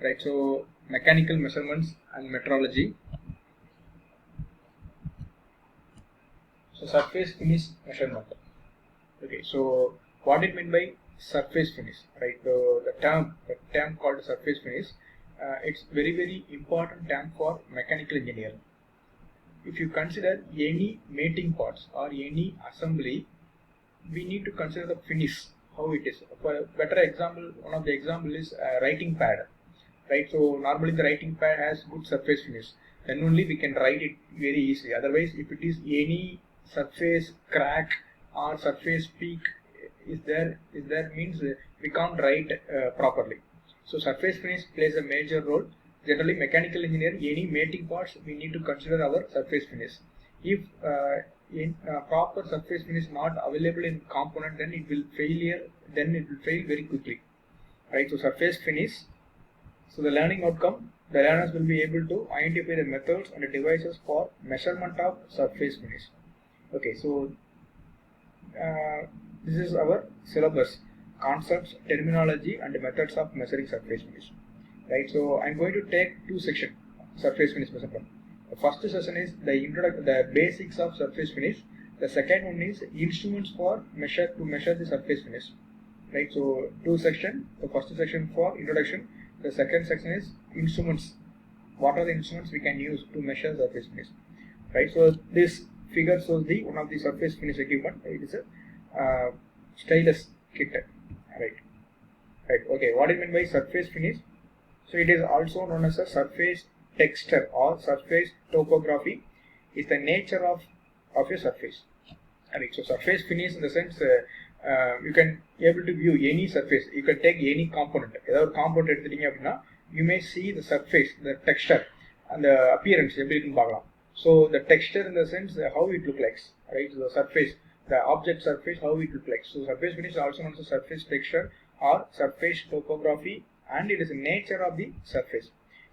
right? So mechanical measurements and metrology. So surface finish measurement. Okay, so what it mean by surface finish, right? The term called surface finish. It's very important term for mechanical engineering. If you consider any mating parts or any assembly, we need to consider the finish, how it is. For a better example, one of the example is writing pad, right? So normally the writing pad has good surface finish, then only we can write it very easily. Otherwise, if it is any surface crack or surface peak is there means we can't write properly. So surface finish plays a major role. Generally, mechanical engineer, any mating parts, we need to consider our surface finish. If proper surface finish not available in component, then it will fail very quickly, right? So surface finish. So the learning outcome, the learners will be able to identify the methods and the devices for measurement of surface finish. Okay, so this is our syllabus: concepts, terminology, and methods of measuring surface finish. Right. So I'm going to take two sections: surface finish measurement. The first session is the basics of surface finish. The second one is instruments for measure the surface finish. Right. So two sections. The first section for introduction. The second section is instruments. What are the instruments we can use to measure surface finish? Right. So this figure shows the one of the surface finish equipment. It is a stylus kit. Right. Right. Okay. What do you mean by surface finish? So it is also known as a surface texture or surface topography. Is the nature of a surface. Right. So surface finish in the sense you can able to view any surface. You can take any component. Either component எடுத்துட்டீங்க அப்படின்னா you may see the surface, the texture, and the appearance எப்படி இருக்குன்னு பார்க்கலாம். So the texture in the sense how it look like, right? So the surface, the object surface, how it look like. So surface finish is also known as surface texture or surface topography, and it is the nature of the surface.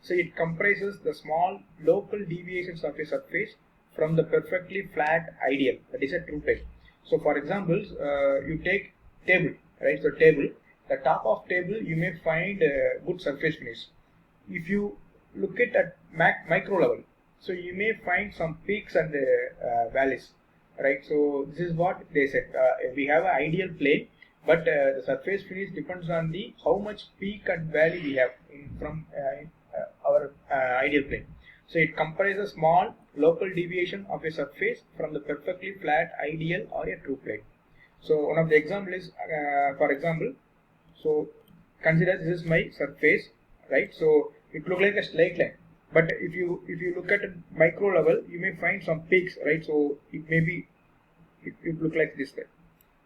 So it comprises the small local deviations of a surface from the perfectly flat ideal, that is a true type. So for example, you take table, right? So table, the top of table you may find good surface finish. If you look at micro level, so you may find some peaks and valleys, right? So this is what they said. We have an ideal plane, but the surface finish depends on the how much peak and valley we have from our ideal plane. So it comprises small local deviation of a surface from the perfectly flat ideal or a true plane. So one of the example is, for example, so consider this is my surface, right? So it look like a straight line, but if you look at a micro level, you may find some peaks, right? So it may be it look like this way.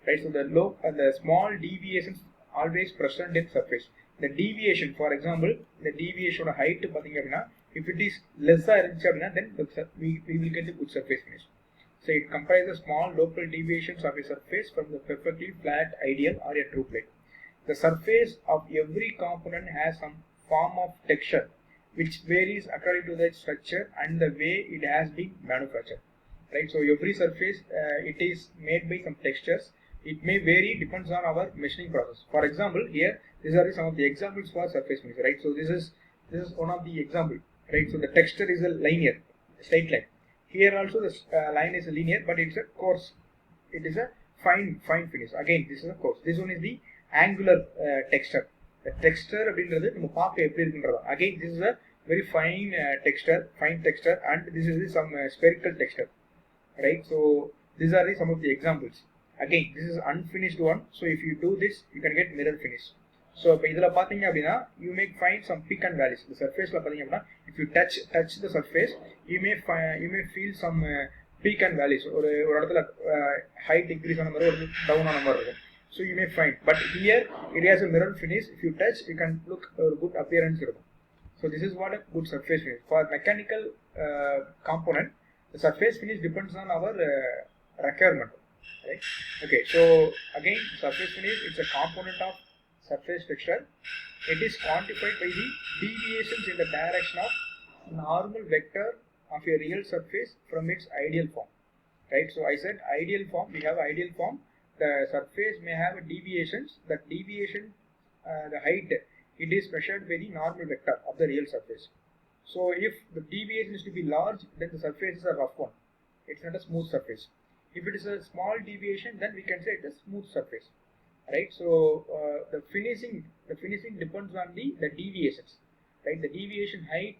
Right, so the small deviations always present in surface. The deviation, for example, the deviation of height, if it is lesser, then we will get the good surface finish. So it comprises small local deviations of a surface from the perfectly flat ideal or a true plane. The surface of every component has some form of texture, which varies according to the structure and the way it has been manufactured. Right, so every surface it is made by some textures. It may vary, depends on our machining process. For example, here these are some of the examples for surface finish, right? So this is one of the example, right? So the texture is a linear, straight line. Here also the line is a linear, but it's a coarse. It is a fine finish. Again, this is a coarse. This one is the angular texture. The texture அப்படின்றது நம்ம பார்க்க எப்படி இருக்குன்றது. Again, this is a very fine texture, and this is some spherical texture, right? So these are some of the examples. Again, this is unfinished one. So if you do this, you can get mirror finish. So இப்போ இதுல பாத்தீங்க அப்படின்னா you may find some peak and valleys. The surfaceல பாத்தீங்க அப்படின்னா if you touch the surface, you may feel some peak and valleys. ஒரு இடத்துல height increase ஆன மாதிரி ஒரு down ஆன மாதிரி இருக்கும். So you may find, but here it has a mirror finish. If you touch, you can look a good appearance இருக்கும். So this is what a good surface finish. For mechanical component, the surface finish depends on our requirement, right? Okay, so again, surface finish is a component of surface texture. It is quantified by the deviations in the direction of normal vector of a real surface from its ideal form, right? So I said ideal form, we have ideal form. The surface may have deviations. That deviation, the height it is measured by the normal vector of the real surface. So if the deviation is to be large, then the surface is a rough one. It's not a smooth surface. If it is a small deviation, then we can say it's a smooth surface, right? So the finishing depends on the deviations, right? The deviation height,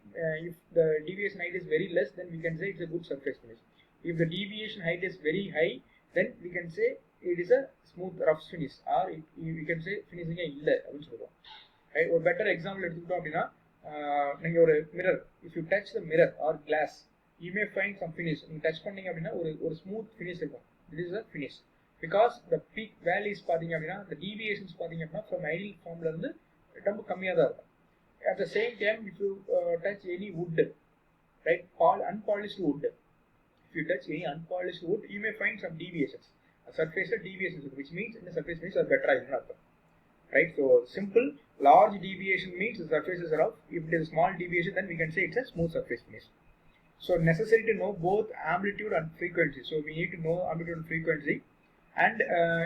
if the deviation height is very less, then we can say it's a good surface finish. If the deviation height is very high, then we can say it is a smooth rough finish, or we can say finishing illa அப்படினு சொல்றோம், right? ஒரு better example எடுத்துக்கிட்டோம் அப்படின்னா, நீங்க ஒரு mirror, if you touch the mirror or glass, you may find some finish. நீங்க touch பண்ணீங்க அப்படின்னா ஒரு smooth finish இருக்கும். It is a finish because the peak values பாத்தீங்க அப்படின்னா, the deviations பாத்தீங்க அப்படின்னா from ideal formல இருந்து ரொம்ப கம்மியா தான் இருக்கும். At the same time, if you touch any wood, right, unpolished wood, if you touch any unpolished wood, you may find some deviations, surface deviations, which means in the surface finish are better, right? So simple, large deviation means the surface is rough. If it is a small deviation, then we can say it's a smooth surface finish. So necessary to know both amplitude and frequency. So we need to know amplitude and frequency, and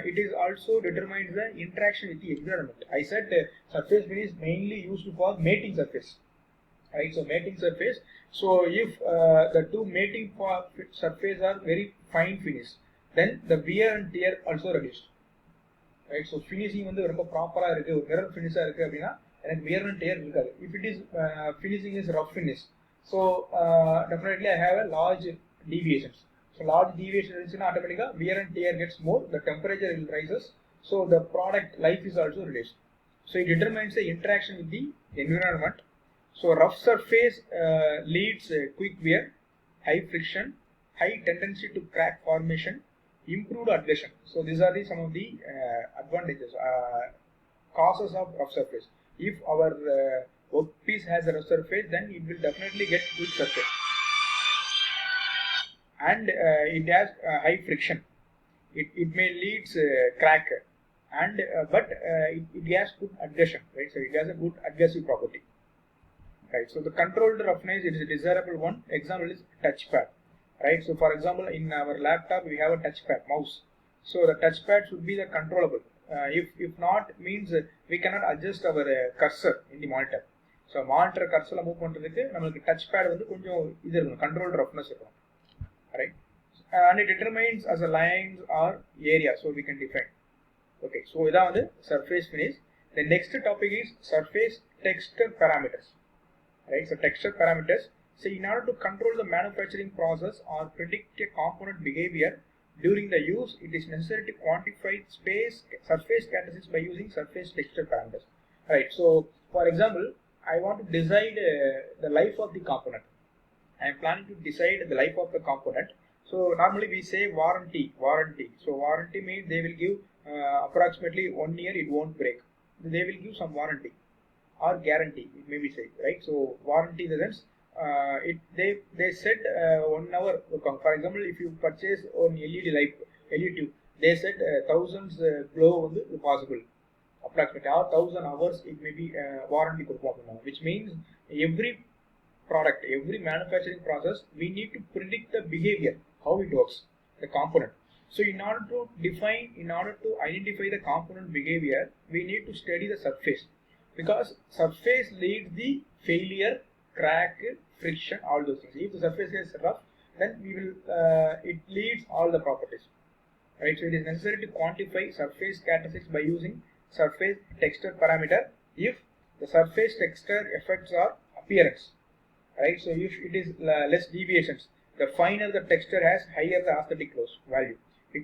it is also determines the interaction with the environment. I said surface finish mainly used for mating surface, right? So mating surface. So if the two mating surface are very fine finish, then the wear and tear also reduced, right? So finishing வந்து ரொம்ப ப்ராப்பரா இருக்கு, ஒரு mirror ஃபினிஷா இருக்கு அப்படின்னா எனக்கு wear and tear இருக்காது. If it is finishing is rough finish, so definitely I have a large deviations. So large deviation இருந்துச்சுன்னா automatically wear and tear gets more, the temperature will rises, so the product life is also reduced. So it determines the interaction with the environment. So rough surface leads quick wear, high friction, high tendency to crack formation, improved adhesion. So these are some of the advantages, causes of rough surface. If our workpiece has a rough surface, then it will definitely get weak surface, and it has high friction. It may lead crack, and but it has good adhesion, right? So it has a good adhesive property, right? So the controlled roughness, it is a desirable one. Example is touchpad, right? So for example, in our laptop we have a touchpad mouse, so the touchpad should be the controllable. If not, means we cannot adjust our cursor in the monitor. So monitor cursor move பண்றதுக்கு நமக்கு touchpad வந்து கொஞ்சம் இது இருக்கும், controlled roughness இருக்கும், right? And it determines as a lines or area, so we can define. Okay, so இதான் வந்து surface finish. The next topic is surface texture parameters, right? So texture parameters. So in order to control the manufacturing process or predict a component behavior during the use, it is necessary to quantify surface characteristics by using surface texture parameters, right? So for example, I want to decide the life of the component. I am planning to decide the life of the component. So normally we say warranty. So warranty means they will give approximately 1 year, it won't break. They will give some warranty or guarantee, it may be said, right? So warranty in the sense, they said 1 hour. For example, if you purchase on LED light, LED tube, they said thousands glow possible, approximately, or 1000 hours it may be warranty கொடுப்போம், which means every product, every manufacturing process, we need to predict the behavior, how it works, the component. So in order to identify the component behavior, we need to study the surface, because surface leads the failure, crack, friction, all those things. If the surface is rough, then we will it leads all the properties, right? So it is necessary to quantify surface characteristics by using surface texture parameter if the surface texture effects are appearance, right? So if it is less deviations, the finer the texture has, higher the aesthetic value,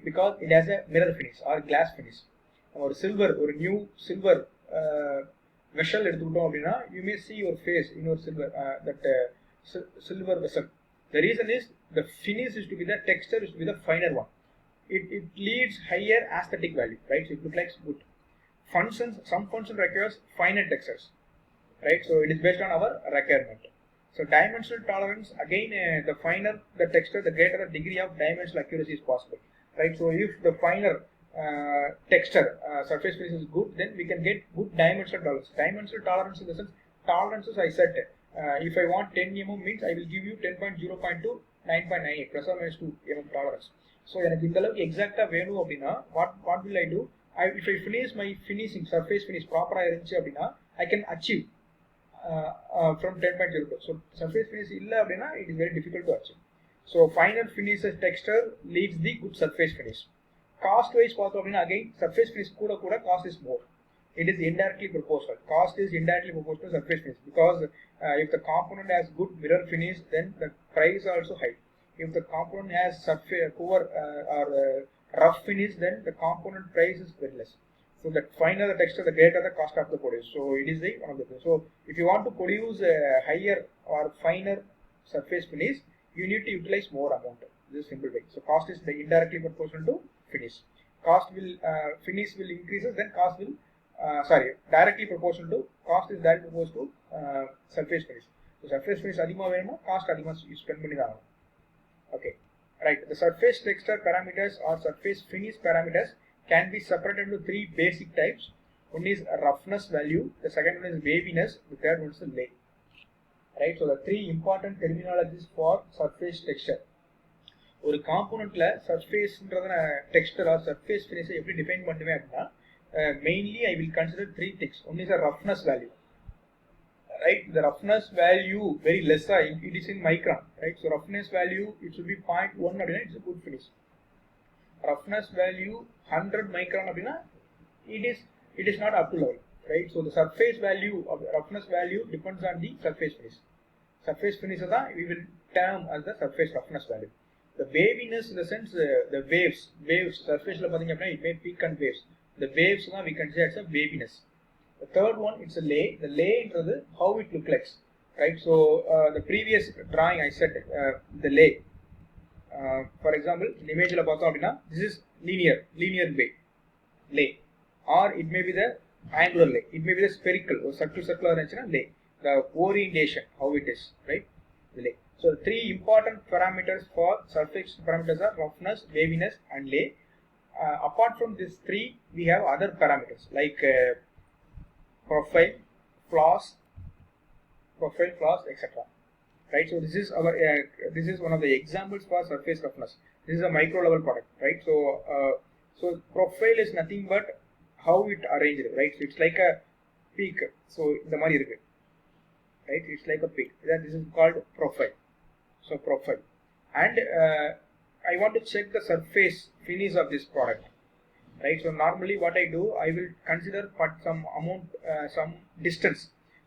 because it has a mirror finish or glass finish. Or silver, or new silver vessel எடுத்துக்கிட்டோம் அப்படின்னா, you may see your face in your silver, silver vessel. The reason is the finish is to be the texture is to be the finer one. It leads higher aesthetic value, right? So it looks like good. Some function requires finer textures, right? So it is based on our requirement. So dimensional tolerance, again, the finer the texture, the greater the degree of dimensional accuracy is possible, right? So if the finer texture surface finish is good, then we can get good dimensional tolerance. Dimensional tolerance in the sense, tolerances I said, if I want 10 mm means I will give you 10.0.2 9.98 plus or minus 2 mm tolerance. So எனக்கு இந்த அளவுக்கு எக்ஸாக்ட்டா வேணும் அப்படினா what will I do? If I finish my finishing surface finish ப்ராப்பரா இருந்துச்சு அப்படினா, I can achieve from 10.02. So surface finish illa appadina it is very difficult to achieve. So final finish texture leads the good surface finish. Cost wise paatho appadina again surface finish kuda cost is more. It is indirectly proportional. Cost is indirectly proportional to surface finish because if the component has good mirror finish, then the price is also high. If the component has poor or rough finish, then the component price is very less. So the finer the texture, the greater the cost of the produce. So it is the one of the things. So if you want to produce a higher or finer surface finish, you need to utilize more amount. This is simple way. So cost is indirectly proportional to finish. Cost will finish will increases, then cost will directly proportional to cost is directly proportional to surface finish. So surface finish adhima venuma, cost adhima you spend panni dhaan. Okay, right. The surface texture parameters or surface finish parameters can be separated into three basic types. One is roughness value, the second one is waviness, the third one is the lay. Right, so the three important terminologies for surface texture. ஒரு காம்போனன்ட்ல சர்ஃபேஸ்ன்றத Dexter R surface ஃபினிஷை எப்படி define பண்ணுவேன் அப்படின்னா mainly I will consider three things. One is a roughness value. Right, the roughness value very less, it is in micron. Right, so roughness value it should be 0.1 அப்படின்னா it's a good finish. Roughness value 100 micron அப்படின்னா it is not up to level. Right, so the surface value of the roughness value depends on the surface finish. Surface finish தான் we will term as the surface roughness value. The waviness in the sense the waves surface la pathina appadina it may peak and waves. The waves we consider as a waviness. The third one it's a lay. The lay is how it looks like. Right, so the previous drawing I said the lay. For example, in the image la pathom appadina this is linear way lay, or it may be the angular lay, it may be the spherical or circular lay. The orientation how it is, right, the lay. So the three important parameters for surface parameters are roughness, waviness and lay. Apart from these three, we have other parameters like profile, flaws, etc. Right, so this is our this is one of the examples for surface roughness. This is a micro level product, right? So profile is nothing but how it arranged, right? So it's like a peak. So the mari irukku, right? It's like a peak. This is called profile. So profile, and I want to check the surface finish of this product. Right, so normally what I do, I will consider some amount, some distance.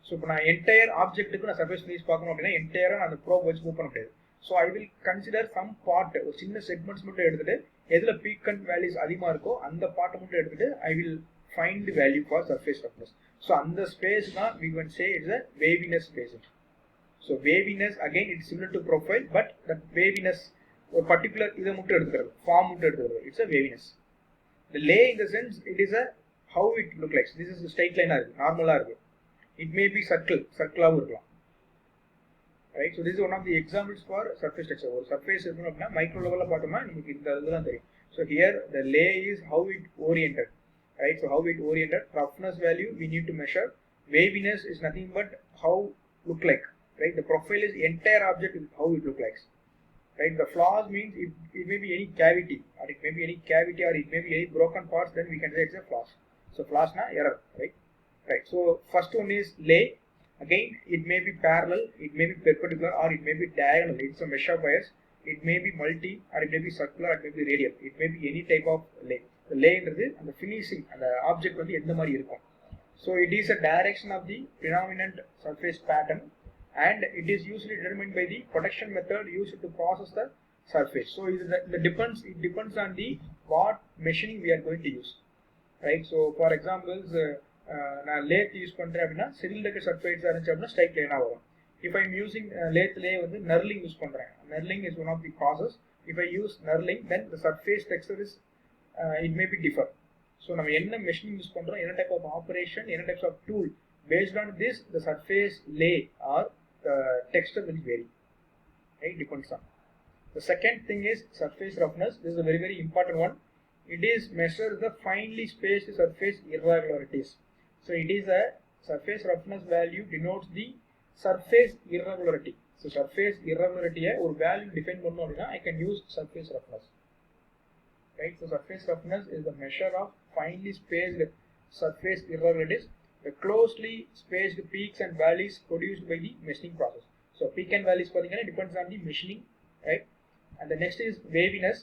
So இப்போ நான் entire ஆப்ஜெக்ட்டுக்கு நான் surface finish பார்க்கணும் அப்படின்னா என்டையராக நான் அந்த probe வச்சு move பண்ண முடியாது. So I will consider some part, ஒரு சின்ன செக்மெண்ட்ஸ் மட்டும் எடுத்துட்டு எதில் பீக் அண்ட் வேல்யூஸ் அதிகமாக இருக்கோ அந்த பார்ட்டை மட்டும் எடுத்துட்டு I will find value for surface roughness. So அந்த ஸ்பேஸ் தான் we can say it's a waviness space. So waviness again it's similar to profile, but that waviness ஒரு பர்டிகுலர் இதை மட்டும் எடுத்துக்கிறது, ஃபார்ம் மட்டும் எடுத்துக்கிறது, it's a waviness. The lay in the sense it is a how it look like. This is straight line இருக்கு, நார்மலா இருக்கு. It may be circular இருக்கலாம். Right, so this is one of the examples for surface texture. ஒரு surface இருக்கணும் அப்படின்னா micro லெவல்ல பார்த்தோம்னா நமக்கு இந்த இதெல்லாம் தெரியும். So here the lay is how it oriented. Right, so how it oriented. Roughness value we need to measure. Waviness is nothing but how look like. Right, the profile is entire object is how it look like. Right, the flaws means it may be any cavity, or it may be any cavity, or it may be any broken parts, then we can say it's a flaws. So flaws na error, right? Right, so first one is lay. Again, it may be parallel, it may be perpendicular, or it may be diagonal. It's a mesh of wires. It may be multi, or it may be circular, or it may be radial. It may be any type of lay. The lay is the finishing, and the object வந்து எந்த மாதிரி இருக்கும். So it is a direction of the predominant surface pattern, and it is usually determined by the protection method used to process the surface. So it depends on the what machining we are going to use. Right, so for examples நான் lathe use பண்றேன் அப்படின்னா cylinder surface இருந்துச்சு அப்படின்னா straight லைனா வரும். If I'm using லேத்லயே வந்து knurling use பண்றேன், knurling is one of the process. If I use knurling, then the surface texture is it may be differ. So நம்ம என்ன மெஷினிங் யூஸ் பண்றோம், என்ன டைப் ஆஃப் ஆபரேஷன், என்ன types of tool, based on this the surface lay or the texture will vary. Right, depends on. The second thing is surface roughness. This is a very very important one. It is measures the finely spaced surface irregularities. So it is a surface roughness value denotes the surface irregularity. So surface irregularity or value define பண்ணனும் அப்படினா I can use surface roughness. Right, so surface roughness is the measure of finely spaced surface irregularities. the closely spaced peaks and valleys produced by the machining process. So peak and valleys depends on the machining, right? And the next is waviness,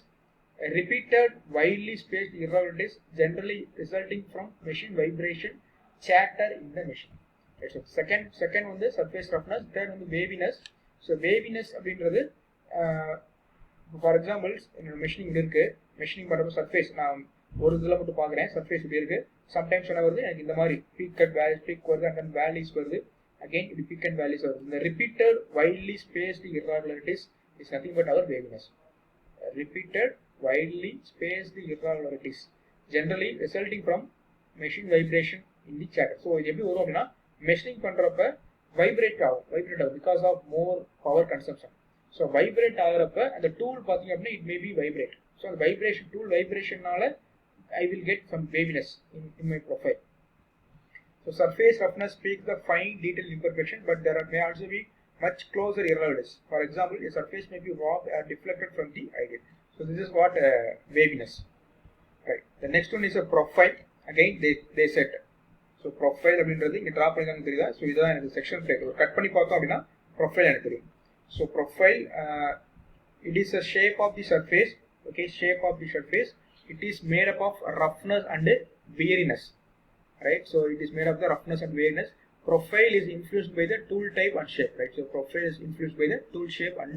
a repeated widely spaced irregularities generally resulting from machine vibration, chatter in the machine. Right, so second on the surface roughness, third on the waviness. So waviness அப்படின்றது for example என்னோட machining இருக்கு, machining பண்ணுறப்ப surface நான் ஒரு இதில் மட்டும் பார்க்குறேன், surface இப்படி இருக்கு. சம்டைம்ஸ் என்ன வருது, எனக்கு இந்த மாதிரி பீக் அண்ட் வேலி பீக் வருது அண்ட் வேலிஸ் வருது, அகெயின் இப்படி பீக் அண்ட் வேலிஸ் வருது. இந்த repeated widely spaced irregularities is nothing but our waviness. Repeated widely spaced irregularities generally resulting from machine vibration in the chatter. So இது எப்படி வரும் அப்படின்னா, machining பண்ணுறப்ப வைப்ரேட் ஆகும் because of more power consumption. So vibrate ஆகிறப்ப அந்த tool பார்த்தீங்க அப்படின்னா it may be vibrate. So அந்த வைப்ரேஷன் டூல் வைப்ரேஷனால I will get some waviness in my profile. So surface roughness speaks the fine detailed imperfection, but there may also be much closer irregularities. For example, a surface may be warped or deflected from the ideal. So this is what waviness. Right. The next one is a profile. Again, they set. So profile அப்படின்றது இங்க draw பண்ணிருக்காங்க தெரியுதா? So இதான் எனக்கு section plate. ஒரு cut பண்ணி பார்த்தோம் அப்படின்னா ப்ரொஃபைல் எனக்கு தெரியும். So profile it is a shape of the surface. Okay, shape of the surface. It is made up of roughness and weariness, right? So it is made of the roughness and weariness. Profile is influenced by the tool type and shape, right? So profile is influenced by the tool shape and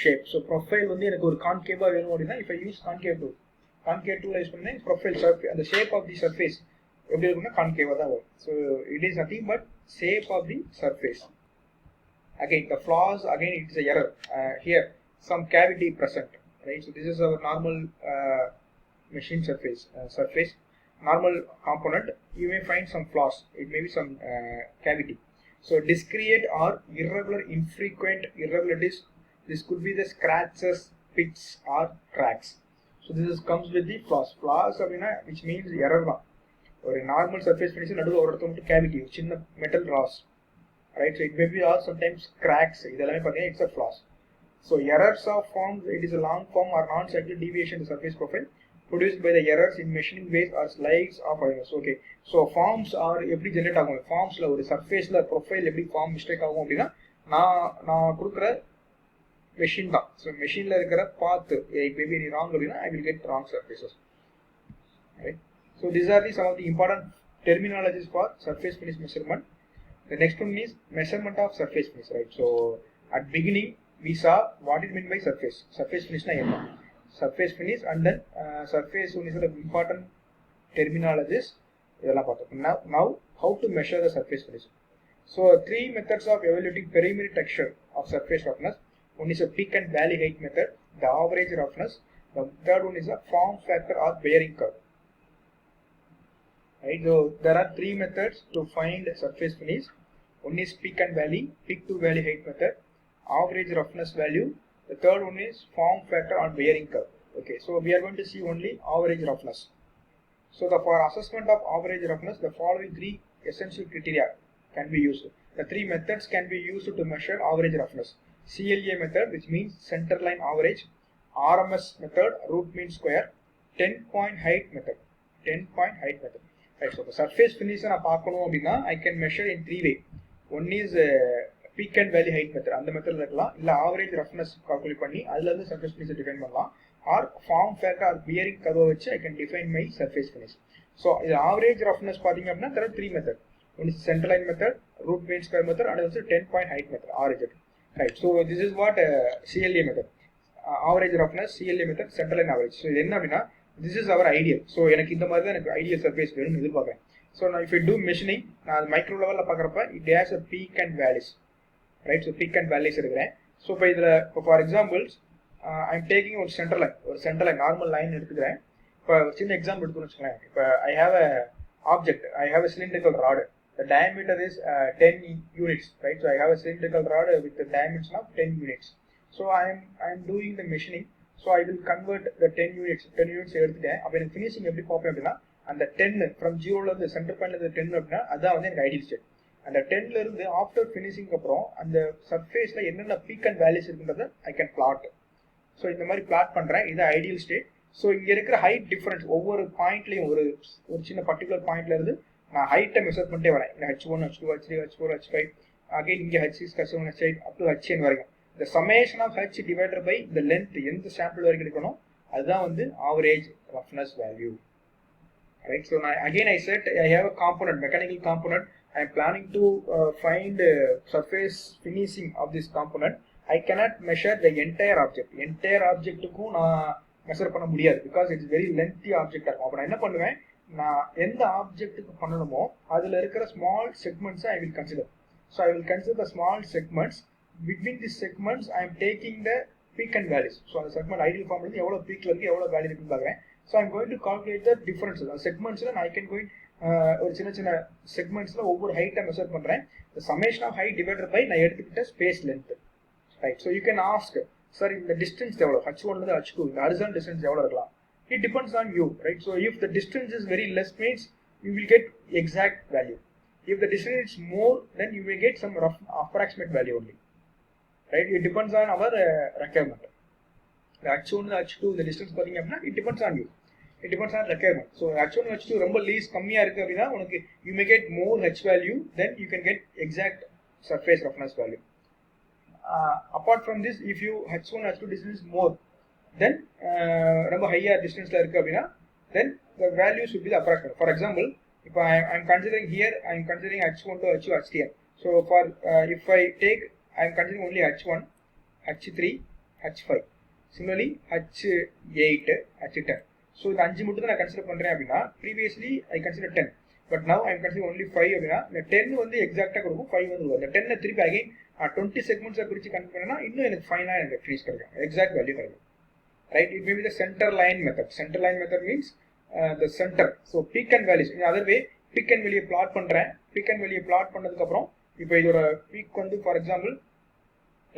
shape. So profile வந்து எனக்கு ஒரு concave வேணும் அப்படின்னா, if I use concave tool use பண்ணா profile surface, the shape of the surface எப்படி இருக்கும்னா concave தான் வரும். So it is nothing but shape of the surface. Again the flaws, again it is a error. Here some cavity present, right? So this is our normal machine surface, normal component. You may find some flaws, it may be some cavity. So discrete or irregular infrequent irregularities, this could be the scratches, pits or cracks. So this comes with the flaws அப்படினா which means error தான். ஒரு normal surface finish நடுவுல ஒரு இடத்துல மட்டும் cavity, சின்ன metal ராஸ், right? So it may be also sometimes cracks. இதெல்லாம் பார்த்தீங்கன்னா it's a flaws. So errors of forms, it is a long form or non-cyclic deviation in the surface profile produced by the errors in machining base or slides of errors. Okay, so forms are எப்படி generate ஆகும், ஃபார்ம்ஸ்ல ஒரு சர்ஃபேஸ்ல profile எப்படி form mistake ஆகும் அப்படின்னா, நான் கொடுக்குற machine தான். So மெஷின்ல இருக்கிற பாத்து மேபி எனி ராங் அப்படின்னா I will get wrong surfaces, right? So these are some of the important terminologies for surface finish measurement. The next one is measurement of surface finish, right? So at beginning we saw what it meant by surface finish na enna, surface finish, and then surface finish is important terminologies idella paathom. Now how to measure the surface finish. So three methods of evaluating perimeter texture of surface roughness. One is a peak and valley height method, the average roughness. The third one is a form factor or bearing curve, right? So there are three methods to find surface finish. One is peak and valley, peak to valley height method, average roughness value. The third one is form factor on bearing curve. Okay, so we are going to see only average roughness. So for assessment of average roughness, the following three essential criteria can be used. The three methods can be used to measure average roughness. CLA method, which means center line average, RMS method, root mean square, 10-point height method. Right, so the surface finish na paakkanum appadina I can measure in three way. One is peak and valley height method, அந்த மெத்தட்ல இருக்கலாம், இல்ல average roughness calculate பண்ணி அதுல இருந்து surface finish define பண்ணலாம், or form factor or bearing curve வச்சு I can define my surface finish. So இது ஆவரேஜ் ரஃப்னஸ் பாத்தீங்க அப்படின்னா there are three method. One is center line method, root mean square method, and also 10-point height method, RHM. Right, so this is what CLA method, average roughness, CLA method, center line average. So இது என்ன அப்படின்னா this is our ideal. So எனக்கு இந்த மாதிரி தான் எனக்கு ideal surface வேணும்னு எதிர்பார்க்கிறேன். So now if I do machining, நான் மைக்ரோ லெவல்ல பார்க்கறப்ப it has a peak and valleys, right? So peak and valleys எடுக்கிறேன். So இப்போ இதுல for examples I'm taking ஒரு சென்டர் லைன் நார்மல் லைன் எடுத்துக்கிறேன். இப்போ சின்ன எக்ஸாம்பிள் எடுத்துன்னு வச்சுக்கோங்களேன். இப்போ I have a object, I have a cylindrical rod. The diameter is 10 units, right? So I have a cylindrical rod with the dimension of 10 units. So I am doing the machining. So I will convert the 10 units எடுத்துட்டேன். அப்போ எனக்கு finishing எப்படி பார்ப்பேன் அப்படின்னா, அந்த 10 from ஜீரோல இருந்து centre பாயிண்ட்ல இருந்து 10 அப்படின்னா அதான் வந்து எனக்கு ஐடியல் ஸ்டேட். அந்த 10ல இருந்து ஆஃப்டர் ஃபினிஷிங் அப்புறம் அந்த சர்ஃபேஸ்ல என்னென்ன பீக் அண்ட் வேல்யூஸ் இருக்குன்றத ஐ கேன் பிளாட். ஸோ இந்த மாதிரி பிளாட் பண்றேன், இது ஐடியல் ஸ்டேட். ஸோ இங்க இருக்கிற ஹைட் டிஃபரன்ஸ் ஒவ்வொரு பாயிண்ட்லயும் ஒரு சின்ன பர்டிகுலர் பாயிண்ட்ல இருந்து நான் ஹைட்டை மெஷர் பண்ணிட்டே வரேன். இந்த h1 h2 h3 h4 h5 again இங்கே h6 h7 h8 up to hn வரைக்கும். இந்த summation of h divided by இந்த லென்த் எந்த சாம்பிள் வரைக்கும் எடுக்கணும் அதுதான் வந்து average roughness value. Right, so now again I said I have a component, mechanical component. I am planning to find surface finishing of this component. I cannot measure the entire object. Entire object க்கும் நான் measure பண்ண முடியாது because it's very lengthy object இருக்கும். அப்ப நான் என்ன பண்ணுவேன், நான் எந்த ஆப்ஜெக்ட்டுக்கு பண்ணணுமோ அதுல இருக்கிற small segments I will consider. So I will consider the small segments. Between these segments I am taking the peak and valleys. So அந்த செக்மெண்ட் ஐடியல் ஃபார்ம்ல இருந்து எவ்வளவு பீக்ல இருக்கு எவ்வளவு வேல்யூ இருக்குன்னு பாக்குறேன். So I'm going to calculate the differences. Segments I can go in ஒரு சின்ன சின்ன செக்மெண்ட்ஸ்ல ஒவ்வொரு ஹைட்டை மெஷர் பண்றேன். The summation of height divided by நான் எடுத்துக்கிட்ட space length. Right, so you can ask, sir, இந்த distance எவ்வளவு, h1 ல இருந்து h2 இந்த horizontal distance எவ்வளவு இருக்கலாம்? It depends on you, right? So if the distance is very less means you will get exact value. If the distance is more, then you will get some rough approximate value only. Right, it depends on our requirement. The h1 ல h2 the distance பாத்தீங்க அப்படின்னா it depends on you. It depends on requirement. So h1 h2 ரொம்ப least கம்மியா இருக்கு அப்படின்னா உங்களுக்கு you may get more h value, then you can get exact surface roughness value. Apart from this, if you h1 h2 distance is more, then ரொம்ப higher distance ல இருக்கு அப்படின்னா then the value should be the approximate. For example, if I am considering here, I am considering h1 to h2 h3. So for if I take, I am considering only h1, h3, h5. Similarly h8, h10. So இந்த 5 மட்டும் தான் நான் consider பண்றேன் அப்படின்னா previously I considered 10, but now I am considering only 5 அப்படின்னா இந்த 10 வந்து எக்ஸாக்ட்டா கொடுக்கும், 5 வந்து வரும். இந்த 10 திருப்பி அகைன் 20 செக்மெண்ட்ஸா பிரிச்சு கன்சிடர் பண்ணனா இன்னும் எனக்கு ஃபைனலா எனக்கு ஃபினிஷ் கிடைக்கும், எக்ஸாக்ட் வேல்யூ கிடைக்கும். Right, it may be the center line method. Center line method means the center. So peak and valleys. In other way, peak and valley plot பண்றேன். Peak and valley plot பண்ணதுக்கு அப்புறம் இப்போ இதோட peak வந்து for example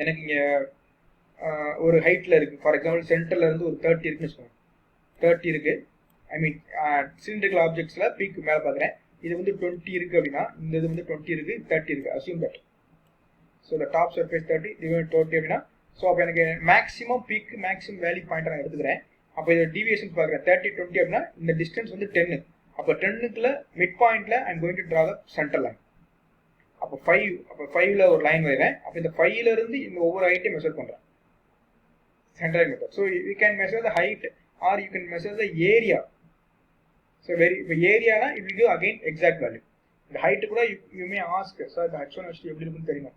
எனக்கு இங்க ஒரு ஹைட்ல இருக்கு. For example சென்டர்ல இருந்து ஒரு 30 இருக்குன்னு வெச்சுக்கோங்க. 30 இருக்கு. I mean cylindrical objectsல peak மேல பாக்குறேன். இது வந்து 20 இருக்கு அப்படினா இந்த இது வந்து 20 இருக்கு, 30 இருக்கு. Assume that. So the top surface 30, divided 20 அப்படினா so அப்ப எனக்கு maximum peak maximum value point நான் எடுத்துக்கிறேன். அப்ப இத டீவியேஷன் பார்க்கறேன் 30 20 அப்படினா இந்த டிஸ்டன்ஸ் வந்து 10. அப்ப 10க்குல மிட் பாயிண்ட்ல I am going to draw the center line. அப்ப 5 ல ஒரு லைன் வரையறேன். அப்ப இந்த 5 ல இருந்து இந்த ஒவ்வொரு ஹைட்டையும் மெஷர் பண்றேன். Center line method. So you can measure the height or you can measure the area. So area na it will give again exact value. The height கூட you may ask, sir the h1 h2 எப்படி இருக்குன்னு தெரியுமா?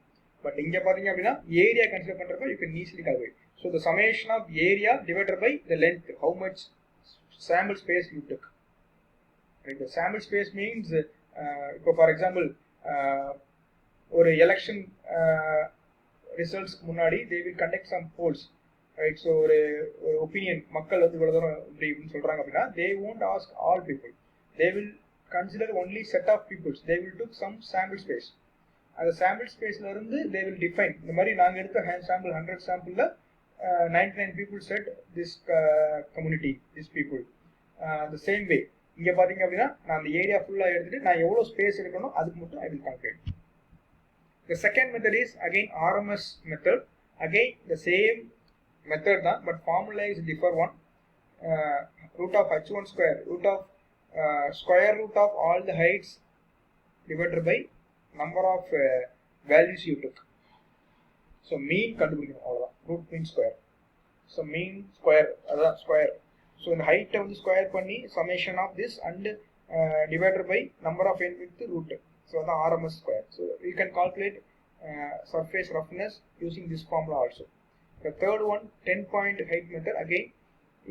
But இங்க பாத்தீங்க அப்படினா area consider பண்றப்ப you can easily calculate. So the summation of area divided by the length, how much sample space you took. Right, the sample space means for example ஒரு election results முன்னாடி they will conduct some polls. Right, so ஒரு opinion மக்கள் வந்து இவ்வளவு தூரம் இப்படி சொல்றாங்க அப்படினா they won't ask all people. They will consider only set of people. They will took some sample space. அந்த sample spaceல இருந்து they will define. இந்த மாதிரி நாங்க எடுத்த sample 100 sampleல 99 people said this community, these people. The same way இங்க பாத்தீங்க அப்படினா நான் அந்த ஏரியா ஃபுல்லா எடுத்துட்டு நான் எவ்வளவு ஸ்பேஸ் எடுக்கணும் அதுக்கு மட்டும் I will calculate. The second method is again RMS method. Again the same method தான், but formula is different one. Root of h1 square, root of square root of all the heights divided by number of values you took. So mean கண்டுபிடிக்கணும் அவ்வளவுதான். root means square. So mean square, அதான் square. So இந்த height வந்து square பண்ணி summation of this and divided by number of n with root. So அதான் RMS square. So you can calculate surface roughness using this formula also. The third one 10 point height method. Again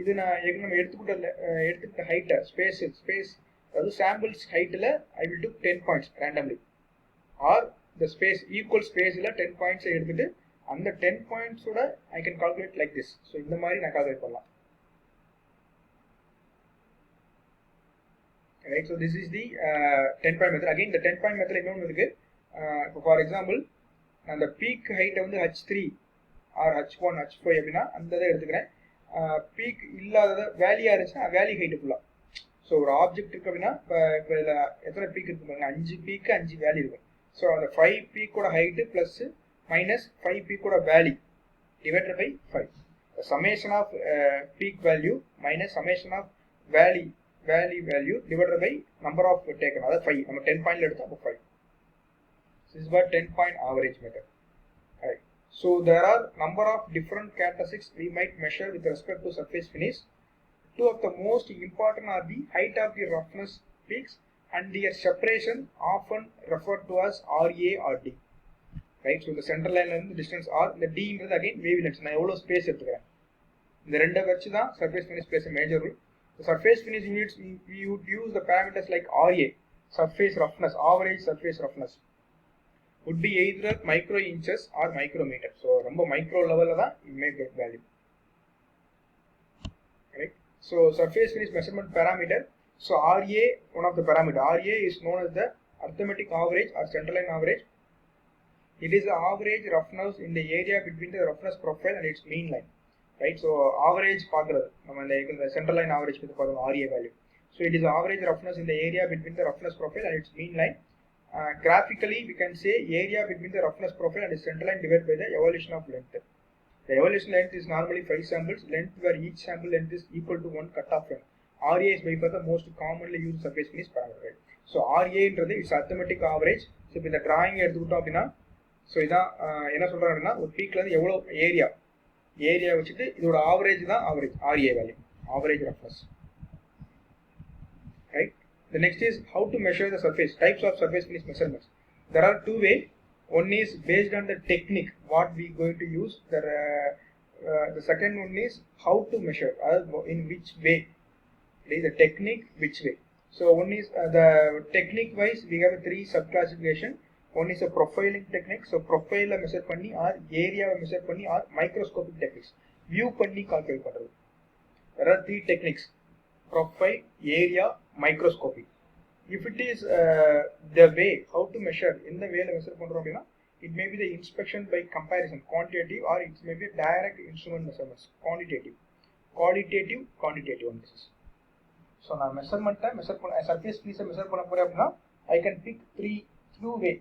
இது நான் நம்ம எடுத்துக்கிட்ட height space அதாவது samples heightல I will do 10 points randomly. Or the space equal spaceல 10 points எடுத்துட்டு அந்த 10 points ஓட I can calculate like this. So இந்த மாதிரி நான் calculate பண்ணலாம். Right, so this is the 10 point method. Again the 10 point method இன்னொன்னு இருக்கு. For example அந்த peak height வந்து h3 or h1 h5 அப்படினா அந்த இத எடுத்துக்கிறேன். peak இல்லாதத வேல்யூ இருந்துச்சுனா வேல்யூ ஹைட் ஃபுல்லா. சோ ஒரு ஆப்ஜெக்ட் இருக்கு அப்படினா இப்ப இதுல எத்தனை பீக் இருக்கு பாருங்க, 5 பீக் 5 வேல்யூ இருக்கு. So அந்த 5 peak ஓட height plus minus 5 peak ஓட value divided by 5. The summation of peak value minus summation of value value divided by number of taken. That's 5. நம்ம 10 point எடுத்தா 5. This is what 10 point average method. Right. So there are number of different characteristics we might measure with respect to surface finish. Two of the most important are the height of the roughness peaks and their separation, often referred to as RA or D. Right. So the center line and the distance R, the D is again wavelength. நான் எவ்வளவு space எடுத்துக்கிறேன். இந்த ரெண்டை வச்சு தான் surface finish plays a major role. The surface finish units, we would use the parameters like RA, surface roughness, average surface roughness, would be either micro inches or micrometer. So ரொம்ப micro level தான் you may get value. Right. So surface finish measurement parameter. So RA, one of the parameter. RA is known as the arithmetic average or centerline average. It is the average roughness in the area between the roughness profile and its mean line. Right. So average பார்க்கிறது நம்ம இந்த centerline average பத்தி பார்த்தோம் RA value. So it is the average roughness in the area between the roughness profile and its mean line. Graphically we can say area between the roughness profile and its centerline divided by the evolution of length. The evolution length is normally 5 samples, length where each sample length is equal to 1 cutoff length. RA is by far the most commonly used surface finish parameter. So RA என்றது is arithmetic average. So இப்போ இந்த drawing எடுத்துக்கிட்டோம் அப்படின்னா so இதான் என்ன சொல்றாங்க அப்படின்னா ஒரு பீக்ல இருந்து எவ்வளோ ஏரியா வச்சுட்டு இதோட ஆவரேஜ் தான் average RA value, average roughness. Right. The next is how to measure the surface. Types of surface finish measurements. There are two ways. One is based on the technique what we going to use. The second one is how to measure, in which way. The technique, which way. So one is the technique wise we have 3 sub classification. One is a profiling technique. So profile measure பண்ணி or area measure பண்ணி or microscopic techniques. View பண்ணி calculate பண்றது. There are 3 techniques: profile, area, microscopy. If it is the way how to measure, in the way measure பண்றோம் அப்படின்னா it may be the inspection by comparison, quantitative, or it may be direct instrument measurements, qualitative on this. So நான் measurement measure பண்ண surface finish measure பண்ண போறேன் அப்படின்னா I can pick 3 way.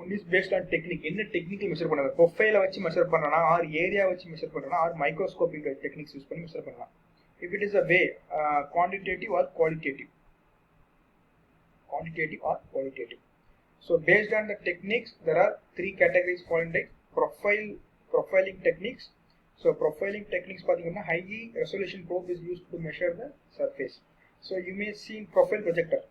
One is based on technique. என்ன technical measure பண்ணலாம், ப்ரொஃபைலை வச்சு measure பண்ணலாம், R area வச்சு மெஷர் பண்ணலாம், ஆர் மைக்ரோஸ்கோபிக் டெக்னிக்ஸ் யூஸ் பண்ணி மெஷர் பண்ணலாம். If it is a way, quantitative or qualitative. So based on the techniques, there are 3 categories falling like profiling techniques. So profiling techniques பார்த்தீங்கன்னா high resolution probe is used to measure the surface. So you may see profile projector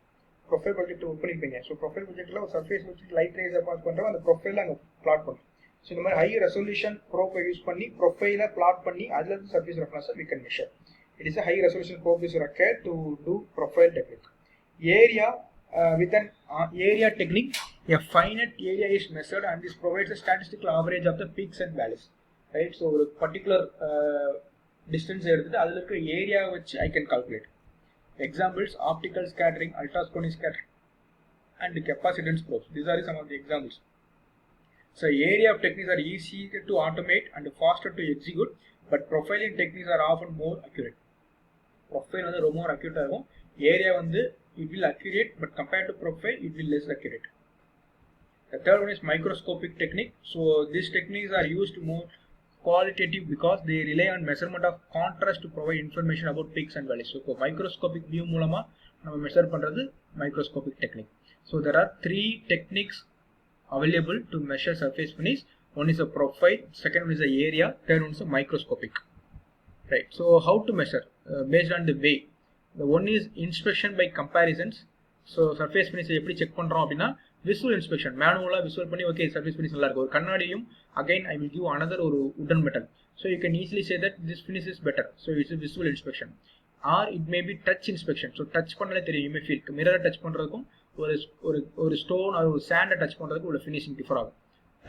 work பண்ணிருப்பீங்க. So profile ப்ரொஜெக்டர்ல ஒரு surface வச்சு light ரேஸை pass பண்றோம், அந்த ப்ரொஃபைல அங்கே plot பண்ணும். So இந்த மாதிரி ஹை ரெசல்யூஷன் ப்ரோப்பை யூஸ் பண்ணி ப்ரொஃபைல பிளாட் பண்ணி அதுல இருந்து surface reference we can measure. It is a high resolution probe is required to do profile technique. Area, with an area technique, a finite area is measured and this provides a statistical average of the peaks and valleys. Right. So ஒரு particular distance எடுத்துட்டு அதுல இருக்கிற area வச்சு I can calculate. Examples: optical scattering, ultrasonic scattering, and capacitance probes. These are some of the examples. So area of techniques are easier to automate and faster to execute, but profiling techniques are often more accurate. Profile வந்து ரொம்ப more accurate ஆகும். Area வந்து it will accurate, but compared to profile it will less accurate. The third one is microscopic technique. So these techniques are used more qualitative because they rely on measurement of contrast to provide information about peaks and valleys. So microscopic view மூலமா நம்ம measure பண்றது microscopic technique. So there are 3 techniques available to measure surface finish. One is a profile, second one is a area, third one is a microscopic. Right. So how to measure? Based on the way. The one is inspection by comparisons. So surface finish எப்படி check பண்றோம் அப்படின்னா visual inspection, மேனுவலா visual பண்ணி okay surface finish நல்லா இருக்கு. ஒரு கண்ணாடியும் again I will give another ஒரு wooden metal, so you can easily say that this finish is better. So it's a visual inspection. Or it may be touch inspection. So touch பண்ணாலே தெரியும், you may feel மிரரை touch பண்றதுக்கும் ஒரு stone or ஒரு சாண்டை touch பண்றதுக்கும் உள்ள finishing differ ஆகும்.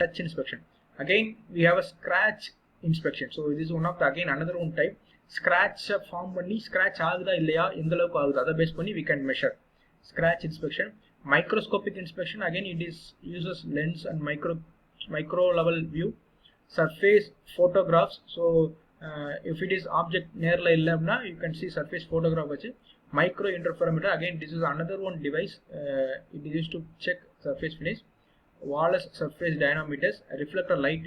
touch inspection. Again we have a scratch inspection. So this is one of the again another one type. Scratch form பண்ணி scratch ஆகுதா இல்லையா, எந்த அளவுக்கு ஆகுது அதை பேஸ் பண்ணி we can measure. Scratch inspection. Microscopic inspection, again it is uses lens and micro level view. Surface photographs. So if it is object நேர்ல இல்ல அப்படினா you can see surface photograph வச்சு. Micro interferometer, again this is another one device. It is used to check surface finish. Wallace surface dynamometers, reflector light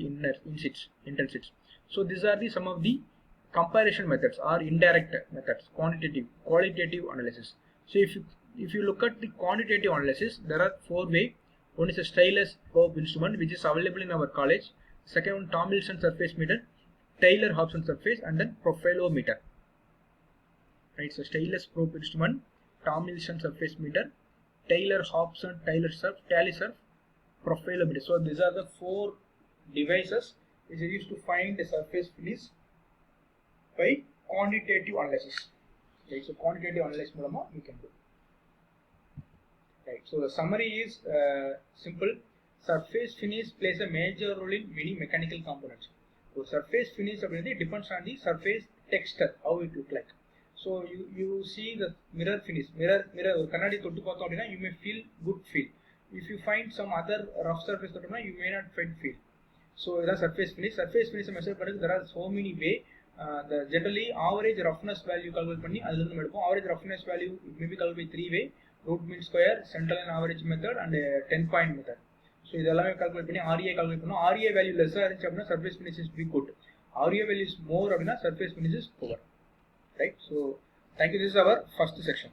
intensity. So these are some of the comparison methods or indirect methods, qualitative analysis. So if you look at the quantitative analysis, there are 4 ways. One is a stylus probe instrument, which is available in our college. Second one, Tomlinson surface meter, Taylor Hobson surface, and then profilometer. Right, so stylus probe instrument, Tomlinson surface meter, Taylor Hobson, Tally surf, profilometer. So these are the 4 devices which are used to find the surface finish by quantitative analysis. Right, so quantitative analysis we can do. Right, so the summary is simple. Surface finish plays a major role in many mechanical components. So surface finish depends on the surface texture, how it look like. So you see the mirror finish, mirror kannadi thottu pathom you may feel good feel. If you find some other rough surface you may not find feel. So that surface finish measure there are so many ways. The generally average roughness value calculate panni average roughness value may be calculated by 3 ways: root mean square, central and average method, and 10-point method. So idellame calculate panni REA calculate pannom. REA value less irundhuchna surface finish is be good. REA value is more abina surface finish is poor. Right, so thank you. This is our first section.